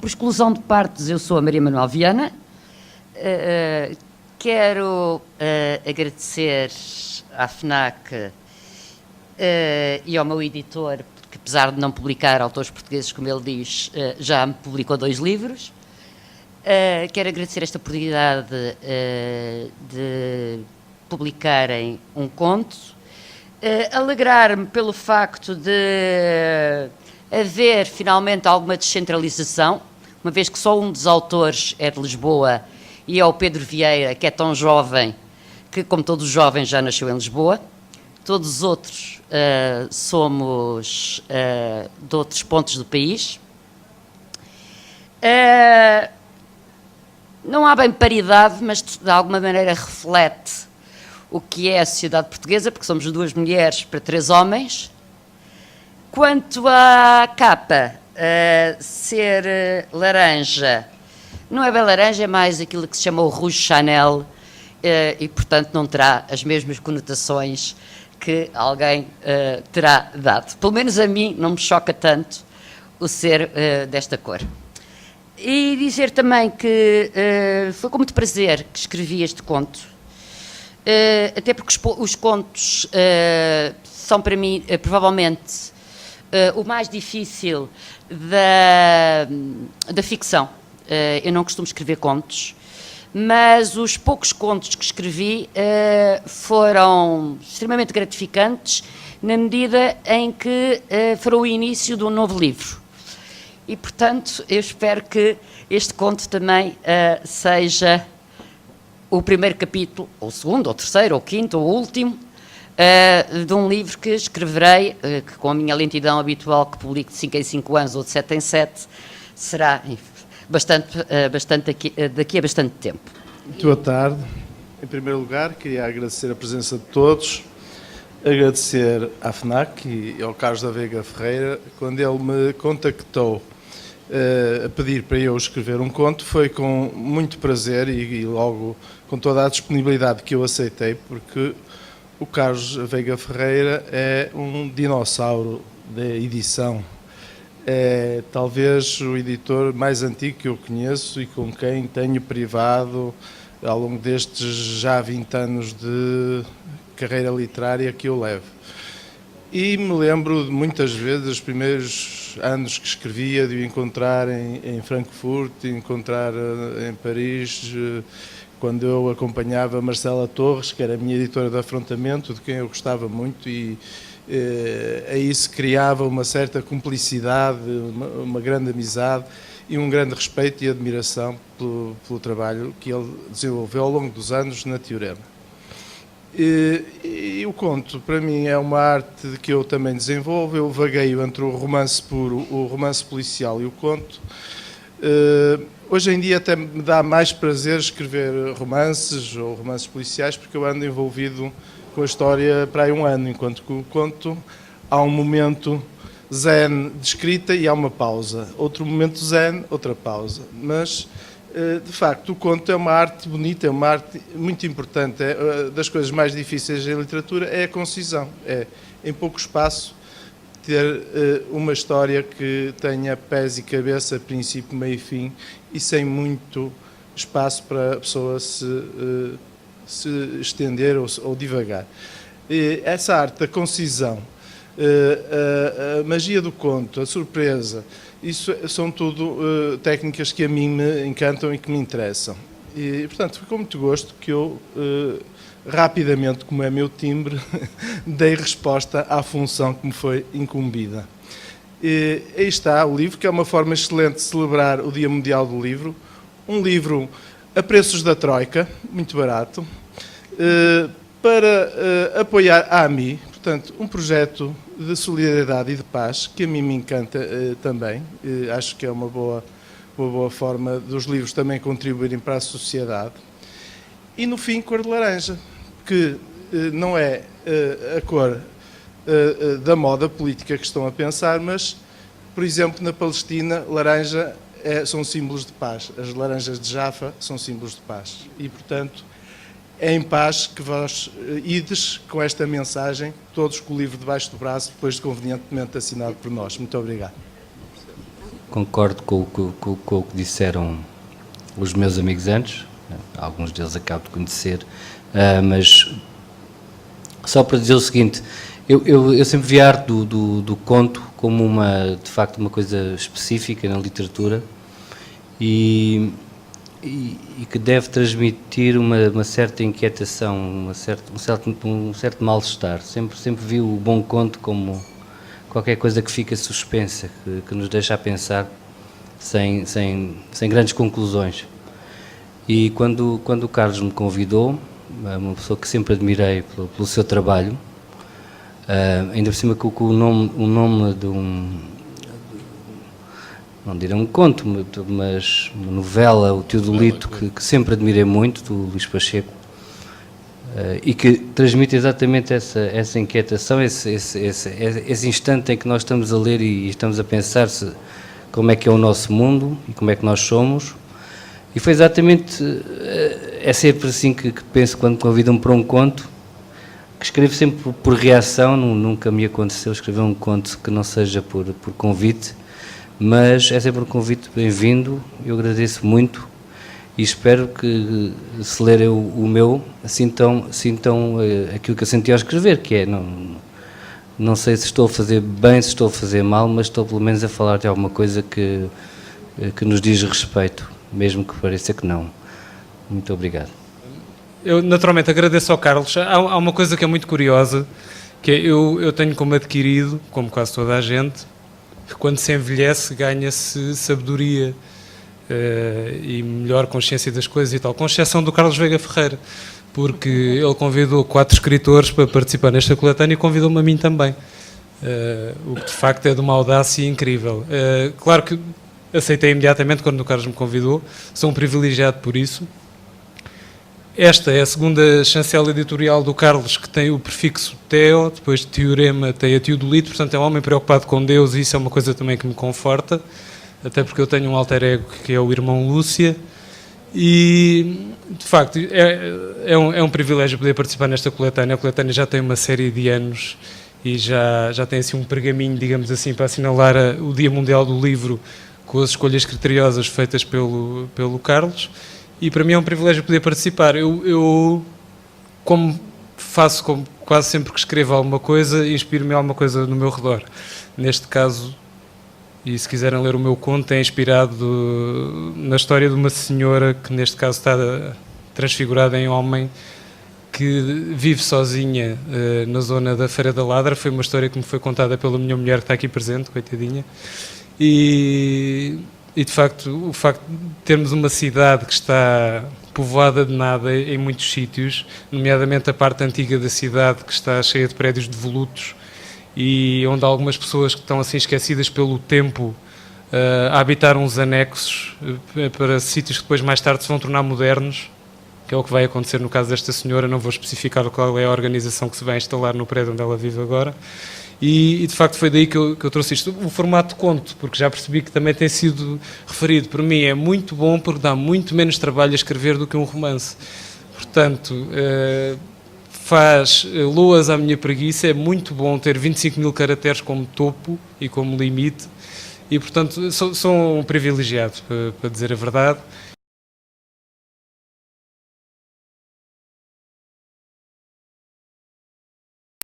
Por exclusão de partes, eu sou a Maria Manuel Viana. Quero agradecer à FNAC e ao meu editor, que apesar de não publicar autores portugueses, como ele diz, já me publicou 2 livros. Quero agradecer esta oportunidade de publicarem um conto. Alegrar-me pelo facto de haver finalmente alguma descentralização, uma vez que só um dos autores é de Lisboa e é o Pedro Vieira, que é tão jovem que, como todos os jovens, já nasceu em Lisboa. Todos os outros somos de outros pontos do país. Não há bem paridade, mas de alguma maneira reflete o que é a sociedade portuguesa, porque somos 2 mulheres para 3 homens. Quanto à capa, ser laranja, não é bem laranja, é mais aquilo que se chama o Rouge Chanel, e portanto não terá as mesmas conotações que alguém terá dado. Pelo menos a mim não me choca tanto o ser desta cor. E dizer também que foi com muito prazer que escrevi este conto, até porque os contos são para mim provavelmente o mais difícil da ficção. Eu não costumo escrever contos, mas os poucos contos que escrevi foram extremamente gratificantes na medida em que foram o início de um novo livro. E, portanto, eu espero que este conto também seja o primeiro capítulo, ou o segundo, ou o terceiro, ou o quinto, ou o último, de um livro que escreverei, que com a minha lentidão habitual, que publico de 5 em 5 anos ou de 7 em 7, será daqui a bastante tempo. Muito boa tarde. Em primeiro lugar, queria agradecer a presença de todos, agradecer à FNAC e ao Carlos da Veiga Ferreira. Quando ele me contactou a pedir para eu escrever um conto, foi com muito prazer e logo com toda a disponibilidade que eu aceitei, porque o Carlos Veiga Ferreira é um dinossauro da edição. É talvez o editor mais antigo que eu conheço e com quem tenho privado ao longo destes já 20 anos de carreira literária que eu levo. E me lembro de muitas vezes, os primeiros anos que escrevia, de o encontrar em Frankfurt, de encontrar em Paris, quando eu acompanhava Marcela Torres, que era a minha editora de Afrontamento, de quem eu gostava muito, e aí se criava uma certa cumplicidade, uma grande amizade e um grande respeito e admiração pelo trabalho que ele desenvolveu ao longo dos anos na Teorema. E o conto, para mim, é uma arte que eu também desenvolvo. Eu vagueio entre o romance puro, o romance policial e o conto. Hoje em dia até me dá mais prazer escrever romances ou romances policiais, porque eu ando envolvido com a história para aí um ano, enquanto que o conto há um momento zen de escrita e há uma pausa. Outro momento zen, outra pausa. Mas, de facto, o conto é uma arte bonita, é uma arte muito importante. Das coisas mais difíceis em literatura é a concisão. É, em pouco espaço, ter uma história que tenha pés e cabeça, princípio, meio e fim, e sem muito espaço para a pessoa se estender ou divagar. Essa arte da concisão, a magia do conto, a surpresa, isso são tudo técnicas que a mim me encantam e que me interessam. E, portanto, foi com muito gosto que eu, rapidamente, como é meu timbre, dei resposta à função que me foi incumbida. E aí está o livro, que é uma forma excelente de celebrar o Dia Mundial do Livro. Um livro a preços da Troika, muito barato, para apoiar a AMI, portanto, um projeto de solidariedade e de paz, que a mim me encanta também. Acho que é uma boa forma dos livros também contribuírem para a sociedade. E, no fim, cor de laranja, que não é a cor da moda política que estão a pensar, mas, por exemplo, na Palestina, laranja são símbolos de paz. As laranjas de Jaffa são símbolos de paz. E, portanto, é em paz que vós ides com esta mensagem, todos com o livro debaixo do braço, depois de convenientemente assinado por nós. Muito obrigado. concordo com o que disseram os meus amigos antes, alguns deles acabo de conhecer, mas só para dizer o seguinte, eu sempre vi a arte do conto como de facto uma coisa específica na literatura e que deve transmitir uma certa inquietação, um certo mal-estar. Sempre vi o bom conto como qualquer coisa que fica suspensa, que nos deixa a pensar sem grandes conclusões. E quando o Carlos me convidou, uma pessoa que sempre admirei pelo seu trabalho, ainda por cima com o nome de não direi um conto, mas uma novela, o Teodolito, que sempre admirei muito, do Luís Pacheco, e que transmite exatamente essa inquietação, esse instante em que nós estamos a ler e estamos a pensar como é que é o nosso mundo e como é que nós somos. E foi exatamente, é sempre assim que penso quando convidam-me para um conto, que escrevo sempre por reação, nunca me aconteceu escrever um conto que não seja por convite, mas é sempre um convite bem-vindo, eu agradeço muito e espero que, se lerem o meu, sintam aquilo que eu senti ao escrever, que é, não sei se estou a fazer bem, se estou a fazer mal, mas estou pelo menos a falar de alguma coisa que nos diz respeito, mesmo que pareça que não. Muito obrigado. Eu naturalmente agradeço ao Carlos. Há uma coisa que é muito curiosa, que eu tenho como adquirido, como quase toda a gente, que quando se envelhece ganha-se sabedoria e melhor consciência das coisas e tal, com exceção do Carlos Veiga Ferreira, porque ele convidou 4 escritores para participar nesta coletânea e convidou-me a mim também, o que de facto é de uma audácia incrível. Claro que aceitei imediatamente quando o Carlos me convidou, sou um privilegiado por isso. Esta é a segunda chancela editorial do Carlos, que tem o prefixo Teo, depois de Teorema tem a Teodolito, portanto é um homem preocupado com Deus e isso é uma coisa também que me conforta, até porque eu tenho um alter ego que é o irmão Lúcia e, de facto, é um privilégio poder participar nesta coletânea. A coletânea já tem uma série de anos e já tem assim um pergaminho, digamos assim, para assinalar o Dia Mundial do Livro com as escolhas criteriosas feitas pelo Carlos. E para mim é um privilégio poder participar. Eu como faço como quase sempre que escrevo alguma coisa, inspiro-me em alguma coisa no meu redor. Neste caso, e se quiserem ler o meu conto, é inspirado na história de uma senhora que neste caso está transfigurada em homem, que vive sozinha na zona da Feira da Ladra. Foi uma história que me foi contada pela minha mulher que está aqui presente, coitadinha. E de facto, o facto de termos uma cidade que está povoada de nada em muitos sítios, nomeadamente a parte antiga da cidade que está cheia de prédios devolutos e onde há algumas pessoas que estão assim esquecidas pelo tempo a habitar uns anexos para sítios que depois mais tarde se vão tornar modernos, que é o que vai acontecer no caso desta senhora. Não vou especificar qual é a organização que se vai instalar no prédio onde ela vive agora. E de facto foi daí que eu trouxe isto. O formato de conto, porque já percebi que também tem sido referido, por mim é muito bom porque dá muito menos trabalho a escrever do que um romance. Portanto, faz loas à minha preguiça, é muito bom ter 25.000 caracteres como topo e como limite e portanto sou um privilegiado, para dizer a verdade.